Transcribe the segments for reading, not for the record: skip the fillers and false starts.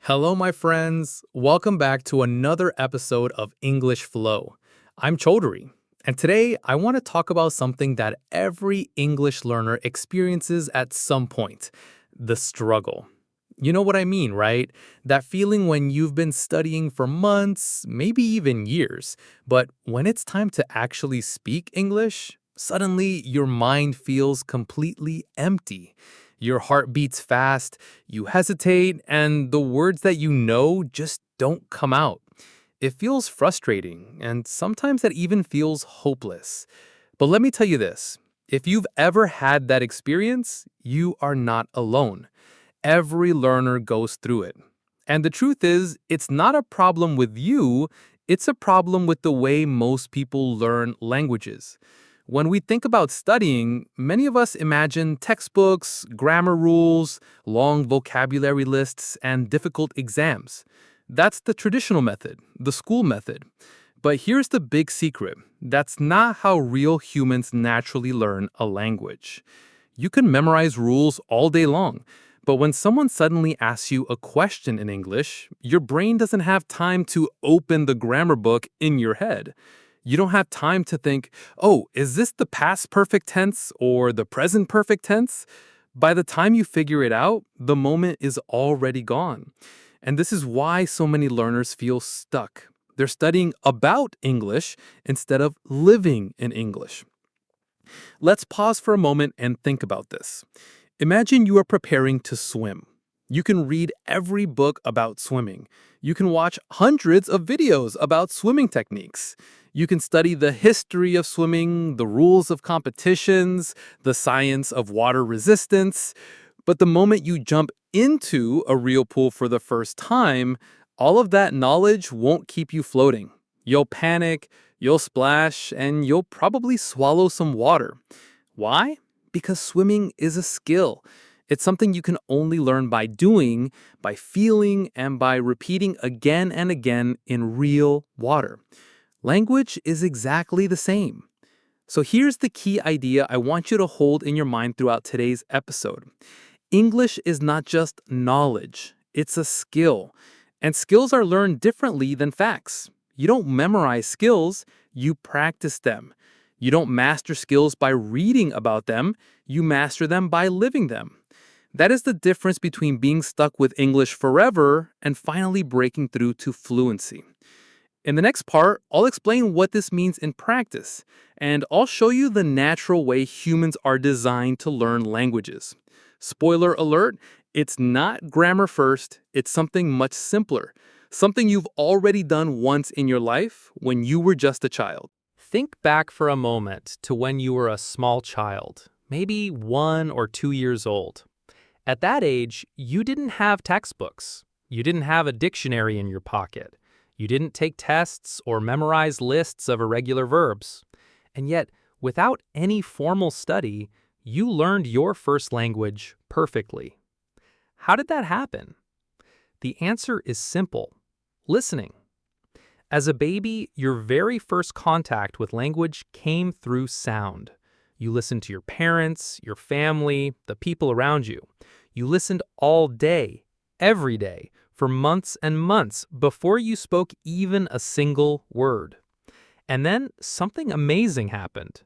Hello, my friends. Welcome back to another episode of English Flow. I'm Chaudhary, and today I want to talk about something that every English learner experiences at some point: the struggle. You know what I mean, right? That feeling when you've been studying for months, maybe even years, but when it's time to actually speak English, suddenly your mind feels completely empty. Your heart beats fast, you hesitate, and the words that you know just don't come out. It feels frustrating, and sometimes that even feels hopeless. But let me tell you this: if you've ever had that experience, you are not alone. Every learner goes through it. And the truth is, it's not a problem with you, it's a problem with the way most people learn languages. When we think about studying, many of us imagine textbooks, grammar rules, long vocabulary lists, and difficult exams. That's the traditional method, the school method. But here's the big secret: that's not how real humans naturally learn a language. You can memorize rules all day long, but when someone suddenly asks you a question in English, your brain doesn't have time to open the grammar book in your head. You don't have time to think, oh, is this the past perfect tense or the present perfect tense? By the time you figure it out, the moment is already gone. And this is why so many learners feel stuck. They're studying about English instead of living in English. Let's pause for a moment and think about this. Imagine you are preparing to swim. You can read every book about swimming. You can watch hundreds of videos about swimming techniques. You can study the history of swimming, the rules of competitions, the science of water resistance. But the moment you jump into a real pool for the first time, all of that knowledge won't keep you floating. You'll panic, you'll splash, and you'll probably swallow some water. Why? Because swimming is a skill. It's something you can only learn by doing, by feeling, and by repeating again and again in real water. Language is exactly the same. So here's the key idea I want you to hold in your mind throughout today's episode. English is not just knowledge, it's a skill. And skills are learned differently than facts. You don't memorize skills, you practice them. You don't master skills by reading about them, you master them by living them. That is the difference between being stuck with English forever and finally breaking through to fluency. In the next part, I'll explain what this means in practice, and I'll show you the natural way humans are designed to learn languages. Spoiler alert, it's not grammar first, it's something much simpler, something you've already done once in your life when you were just a child. Think back for a moment to when you were a small child, maybe 1 or 2 years old. At that age, you didn't have textbooks. You didn't have a dictionary in your pocket. You didn't take tests or memorize lists of irregular verbs. And yet, without any formal study, you learned your first language perfectly. How did that happen? The answer is simple: listening. As a baby, your very first contact with language came through sound. You listened to your parents, your family, the people around you. You listened all day, every day, for months and months before you spoke even a single word. And then something amazing happened.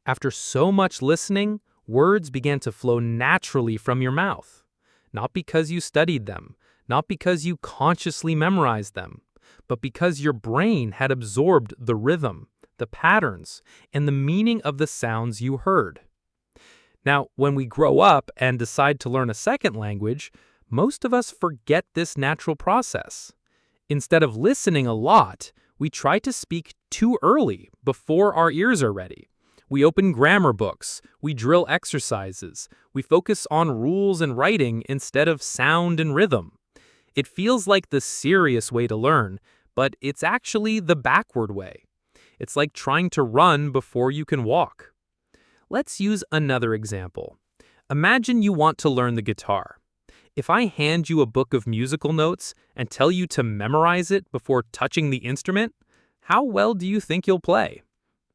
After so much listening, words began to flow naturally from your mouth. Not because you studied them, not because you consciously memorized them, but because your brain had absorbed the rhythm, the patterns, and the meaning of the sounds you heard. Now, when we grow up and decide to learn a second language, most of us forget this natural process. Instead of listening a lot, we try to speak too early, before our ears are ready. We open grammar books, we drill exercises, we focus on rules and writing instead of sound and rhythm. It feels like the serious way to learn, but it's actually the backward way. It's like trying to run before you can walk. Let's use another example. Imagine you want to learn the guitar. If I hand you a book of musical notes and tell you to memorize it before touching the instrument, how well do you think you'll play?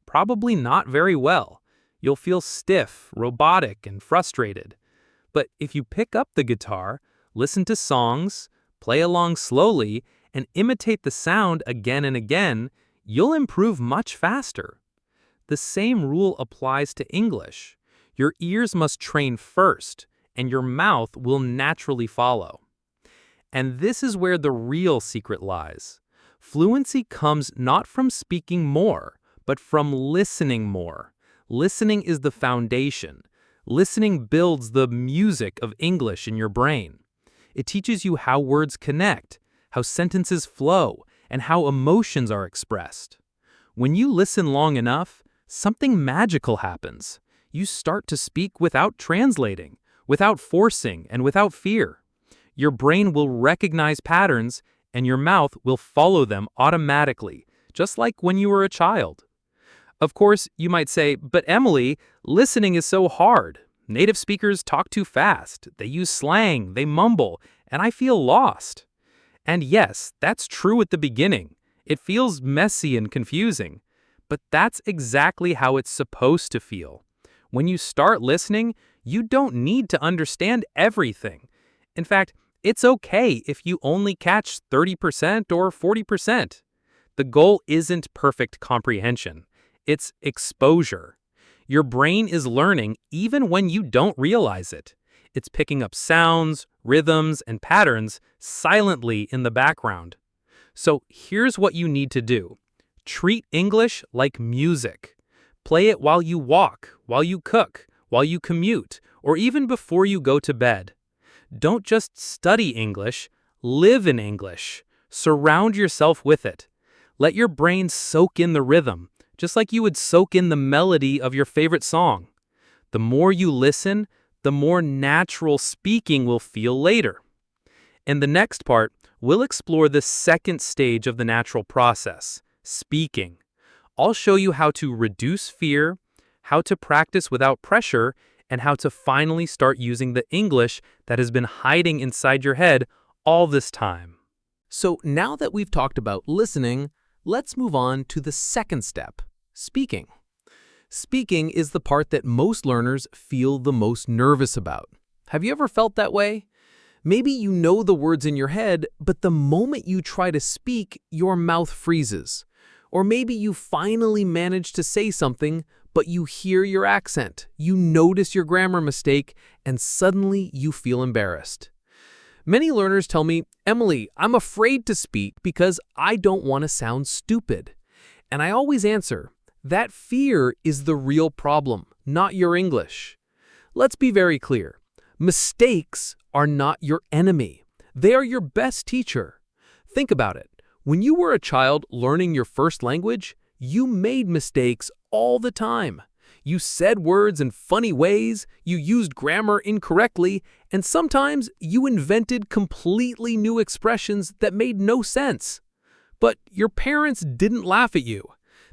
Probably not very well. You'll feel stiff, robotic, and frustrated. But if you pick up the guitar, listen to songs, play along slowly, and imitate the sound again and again, you'll improve much faster. The same rule applies to English. Your ears must train first, and your mouth will naturally follow. And this is where the real secret lies. Fluency comes not from speaking more, but from listening more. Listening is the foundation. Listening builds the music of English in your brain. It teaches you how words connect, how sentences flow, and how emotions are expressed. When you listen long enough, something magical happens. You start to speak without translating, without forcing, and without fear. Your brain will recognize patterns, and your mouth will follow them automatically, just like when you were a child. Of course, you might say, but Emily, listening is so hard. Native speakers talk too fast, they use slang, they mumble, and I feel lost. And yes, that's true at the beginning. It feels messy and confusing. But that's exactly how it's supposed to feel. When you start listening, you don't need to understand everything. In fact, it's okay if you only catch 30% or 40%. The goal isn't perfect comprehension. It's exposure. Your brain is learning even when you don't realize it. It's picking up sounds, rhythms, and patterns silently in the background. So here's what you need to do. Treat English like music. Play it while you walk, while you cook, while you commute, or even before you go to bed. Don't just study English, live in English. Surround yourself with it. Let your brain soak in the rhythm, just like you would soak in the melody of your favorite song. The more you listen, the more natural speaking will feel later. In the next part, we'll explore the second stage of the natural process, speaking. I'll show you how to reduce fear, how to practice without pressure, and how to finally start using the English that has been hiding inside your head all this time. So now that we've talked about listening, let's move on to the second step, speaking. Speaking is the part that most learners feel the most nervous about. Have you ever felt that way? Maybe you know the words in your head, but the moment you try to speak, your mouth freezes. Or maybe you finally manage to say something, but you hear your accent, you notice your grammar mistake, and suddenly you feel embarrassed. Many learners tell me, Emily, I'm afraid to speak because I don't want to sound stupid. And I always answer, that fear is the real problem, not your English. Let's be very clear. Mistakes are not your enemy. They are your best teacher. Think about it. When you were a child learning your first language, you made mistakes all the time. You said words in funny ways, you used grammar incorrectly, and sometimes you invented completely new expressions that made no sense. But your parents didn't laugh at you.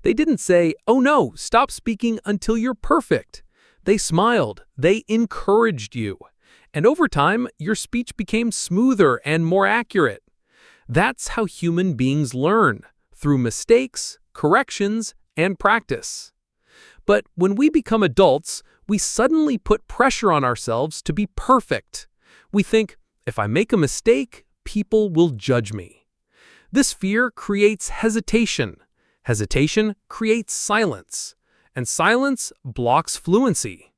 They didn't say, oh no, stop speaking until you're perfect. They smiled. They encouraged you. And over time, your speech became smoother and more accurate. That's how human beings learn, through mistakes, corrections, and practice. But when we become adults, we suddenly put pressure on ourselves to be perfect. We think, if I make a mistake, people will judge me. This fear creates hesitation. Hesitation creates silence. And silence blocks fluency.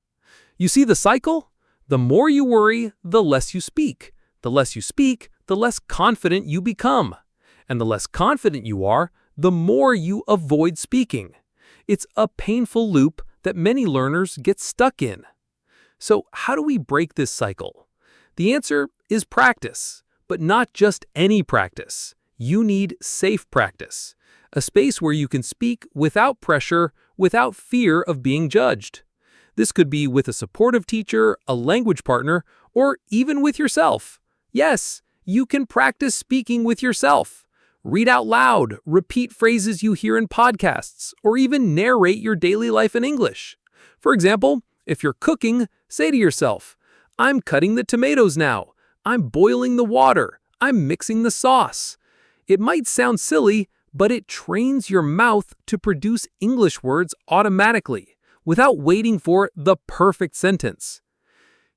You see the cycle? The more you worry, the less you speak. The less you speak, the less confident you become. And the less confident you are, the more you avoid speaking. It's a painful loop that many learners get stuck in. So how do we break this cycle? The answer is practice, but not just any practice. You need safe practice, a space where you can speak without pressure, without fear of being judged. This could be with a supportive teacher, a language partner, or even with yourself. Yes, you can practice speaking with yourself. Read out loud, repeat phrases you hear in podcasts, or even narrate your daily life in English. For example, if you're cooking, say to yourself, I'm cutting the tomatoes now. I'm boiling the water. I'm mixing the sauce. It might sound silly, but it trains your mouth to produce English words automatically, without waiting for the perfect sentence.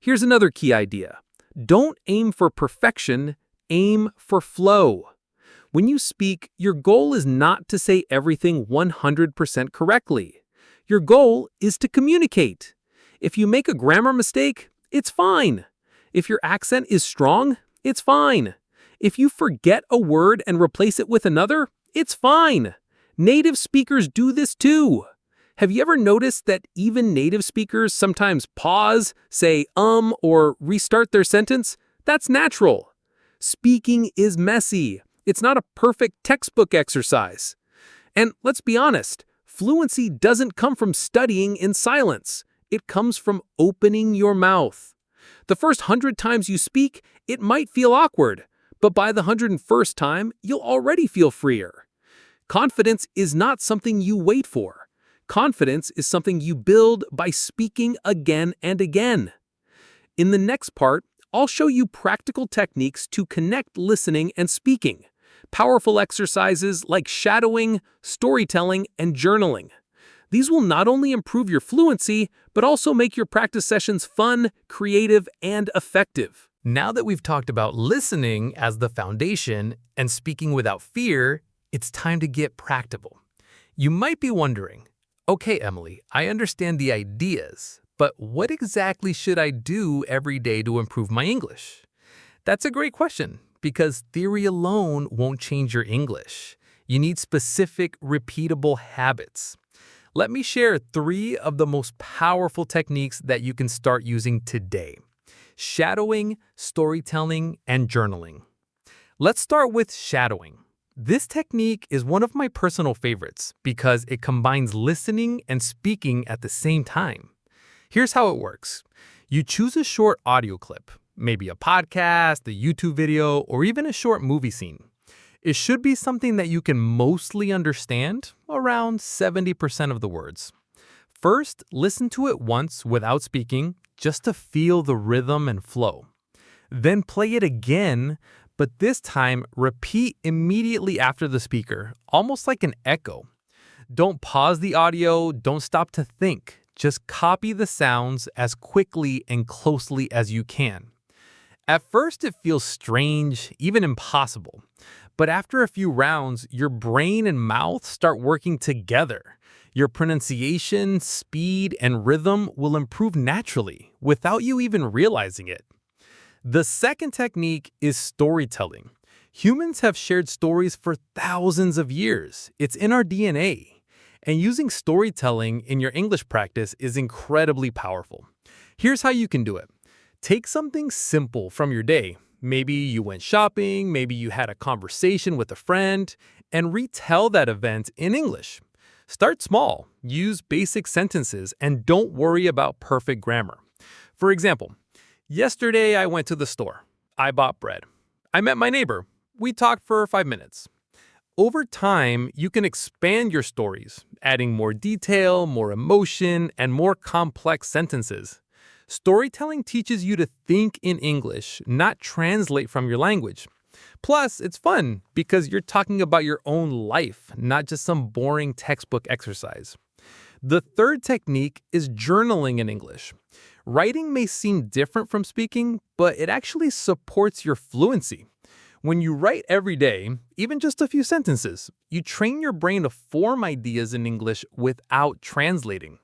Here's another key idea. Don't aim for perfection, Aim for flow. When you speak, your goal is not to say everything 100% correctly. Your goal is to communicate. If you make a grammar mistake, it's fine. If your accent is strong, it's fine. If you forget a word and replace it with another, it's fine. Native speakers do this too. Have you ever noticed that even native speakers sometimes pause, say or restart their sentence? That's natural. Speaking is messy. It's not a perfect textbook exercise. And let's be honest, fluency doesn't come from studying in silence. It comes from opening your mouth. The first 100 times you speak, it might feel awkward, but by the 101st time, you'll already feel freer. Confidence is not something you wait for. Confidence is something you build by speaking again and again. In the next part, I'll show you practical techniques to connect listening and speaking. Powerful exercises like shadowing, storytelling, and journaling. These will not only improve your fluency, but also make your practice sessions fun, creative, and effective. Now that we've talked about listening as the foundation and speaking without fear, it's time to get practical. You might be wondering, okay, Emily, I understand the ideas, but what exactly should I do every day to improve my English? That's a great question, because theory alone won't change your English. You need specific, repeatable habits. Let me share 3 of the most powerful techniques that you can start using today: shadowing, storytelling, and journaling. Let's start with shadowing. This technique is one of my personal favorites because it combines listening and speaking at the same time. Here's how it works. You choose a short audio clip, maybe a podcast, a YouTube video, or even a short movie scene. It should be something that you can mostly understand, around 70% of the words. First, listen to it once without speaking, just to feel the rhythm and flow. Then play it again, but this time repeat immediately after the speaker, almost like an echo. Don't pause the audio, don't stop to think. Just copy the sounds as quickly and closely as you can. At first, it feels strange, even impossible. But after a few rounds, your brain and mouth start working together. Your pronunciation, speed, and rhythm will improve naturally without you even realizing it. The second technique is storytelling. Humans have shared stories for thousands of years. It's in our DNA. And using storytelling in your English practice is incredibly powerful. Here's how you can do it. Take something simple from your day. Maybe you went shopping, maybe you had a conversation with a friend, and retell that event in English. Start small, use basic sentences, and don't worry about perfect grammar. For example, yesterday I went to the store. I bought bread. I met my neighbor. We talked for 5 minutes. Over time, you can expand your stories, adding more detail, more emotion, and more complex sentences. Storytelling teaches you to think in English, not translate from your language. Plus, it's fun because you're talking about your own life, not just some boring textbook exercise. The third technique is journaling in English. Writing may seem different from speaking, but it actually supports your fluency. When you write every day, even just a few sentences, you train your brain to form ideas in English without translating.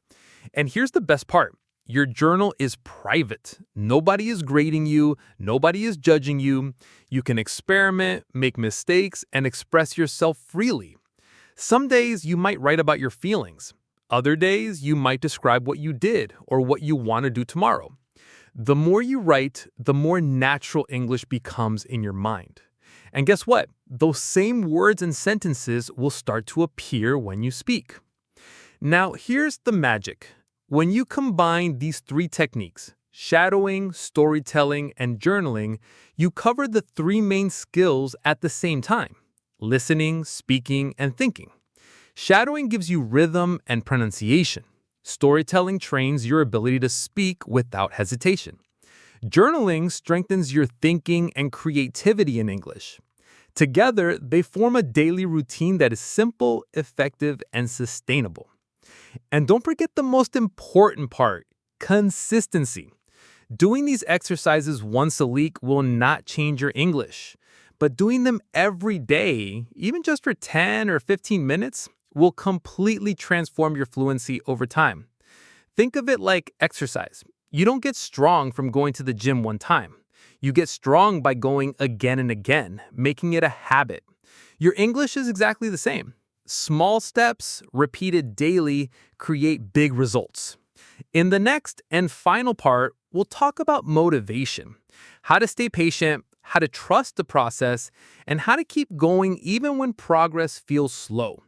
And here's the best part. Your journal is private. Nobody is grading you. Nobody is judging you. You can experiment, make mistakes, and express yourself freely. Some days you might write about your feelings. Other days you might describe what you did or what you want to do tomorrow. The more you write, the more natural English becomes in your mind. And guess what? Those same words and sentences will start to appear when you speak. Now, here's the magic. When you combine these 3 techniques, shadowing, storytelling, and journaling, you cover the 3 main skills at the same time: listening, speaking, and thinking. Shadowing gives you rhythm and pronunciation. Storytelling trains your ability to speak without hesitation. Journaling strengthens your thinking and creativity in English. Together, they form a daily routine that is simple, effective, and sustainable. And don't forget the most important part: consistency. Doing these exercises once a week will not change your English. But doing them every day, even just for 10 or 15 minutes, will completely transform your fluency over time. Think of it like exercise. You don't get strong from going to the gym one time. You get strong by going again and again, making it a habit. Your English is exactly the same. Small steps, repeated daily, create big results. In the next and final part, we'll talk about motivation, how to stay patient, how to trust the process, and how to keep going even when progress feels slow.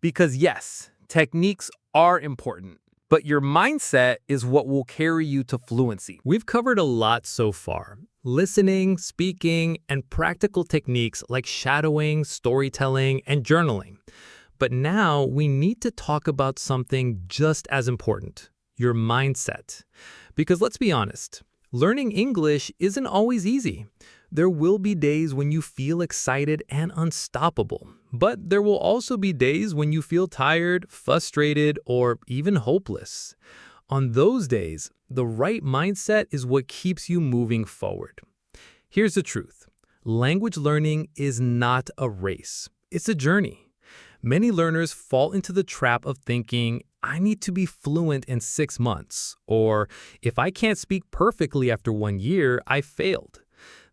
Because yes, techniques are important, but your mindset is what will carry you to fluency. We've covered a lot so far. Listening, speaking, and practical techniques like shadowing, storytelling, and journaling. But now we need to talk about something just as important, your mindset. Because let's be honest, learning English isn't always easy. There will be days when you feel excited and unstoppable, but there will also be days when you feel tired, frustrated, or even hopeless. On those days, the right mindset is what keeps you moving forward. Here's the truth. Language learning is not a race. It's a journey. Many learners fall into the trap of thinking, I need to be fluent in 6 months, or if I can't speak perfectly after 1 year, I failed.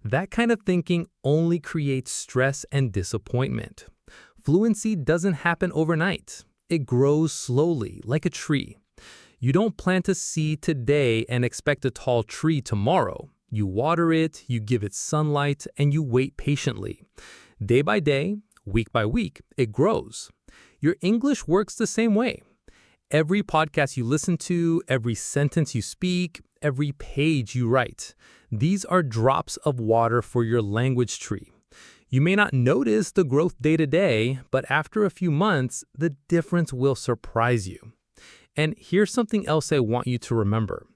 That kind of thinking only creates stress and disappointment. Fluency doesn't happen overnight. It grows slowly, like a tree. You don't plant a seed today and expect a tall tree tomorrow. You water it, you give it sunlight, and you wait patiently. Day by day, week by week, it grows. Your English works the same way. Every podcast you listen to, every sentence you speak, every page you write, these are drops of water for your language tree. You may not notice the growth day to day, but after a few months, the difference will surprise you. And here's something else I want you to remember.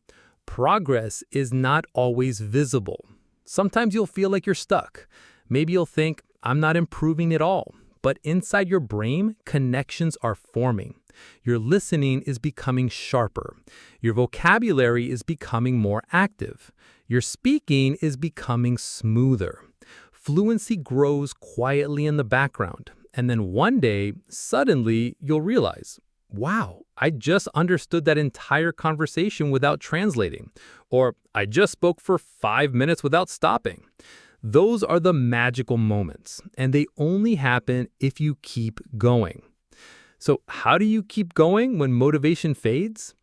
Progress is not always visible. Sometimes you'll feel like you're stuck. Maybe you'll think, I'm not improving at all. But inside your brain, connections are forming. Your listening is becoming sharper. Your vocabulary is becoming more active. Your speaking is becoming smoother. Fluency grows quietly in the background. And then one day, suddenly, you'll realize, wow, I just understood that entire conversation without translating. Or I just spoke for 5 minutes without stopping. Those are the magical moments, and they only happen if you keep going. So how do you keep going when motivation fades?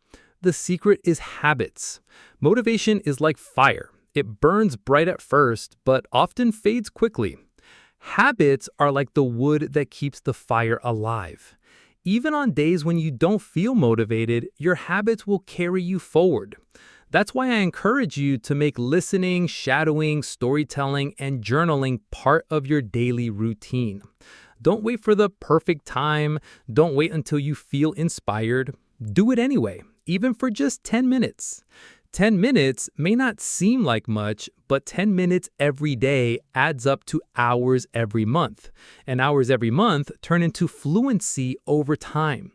The secret is habits. Motivation is like fire. It burns bright at first, but often fades quickly. Habits are like the wood that keeps the fire alive. Even on days when you don't feel motivated, your habits will carry you forward. That's why I encourage you to make listening, shadowing, storytelling, and journaling part of your daily routine. Don't wait for the perfect time. Don't wait until you feel inspired. Do it anyway, even for just 10 minutes. 10 minutes may not seem like much, but 10 minutes every day adds up to hours every month. And hours every month turn into fluency over time.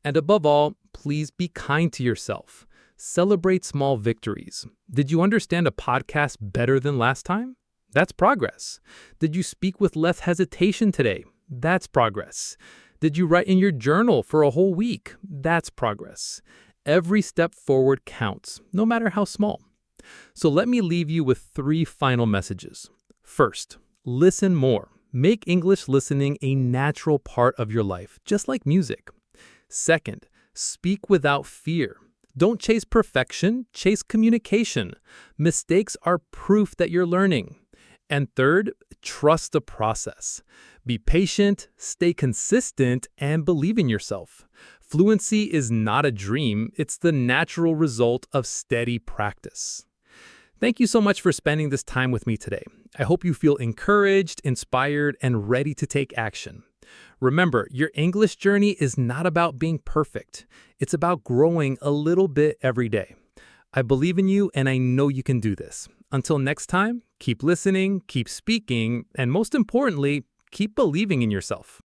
And above all, please be kind to yourself. Celebrate small victories. Did you understand a podcast better than last time? That's progress. Did you speak with less hesitation today? That's progress. Did you write in your journal for a whole week? That's progress. Every step forward counts, no matter how small. So let me leave you with 3 final messages. First, listen more. Make English listening a natural part of your life, just like music. Second, speak without fear. Don't chase perfection, chase communication. Mistakes are proof that you're learning. And third, trust the process. Be patient, stay consistent, and believe in yourself. Fluency is not a dream, it's the natural result of steady practice. Thank you so much for spending this time with me today. I hope you feel encouraged, inspired, and ready to take action. Remember, your English journey is not about being perfect. It's about growing a little bit every day. I believe in you and I know you can do this. Until next time, keep listening, keep speaking, and most importantly, keep believing in yourself.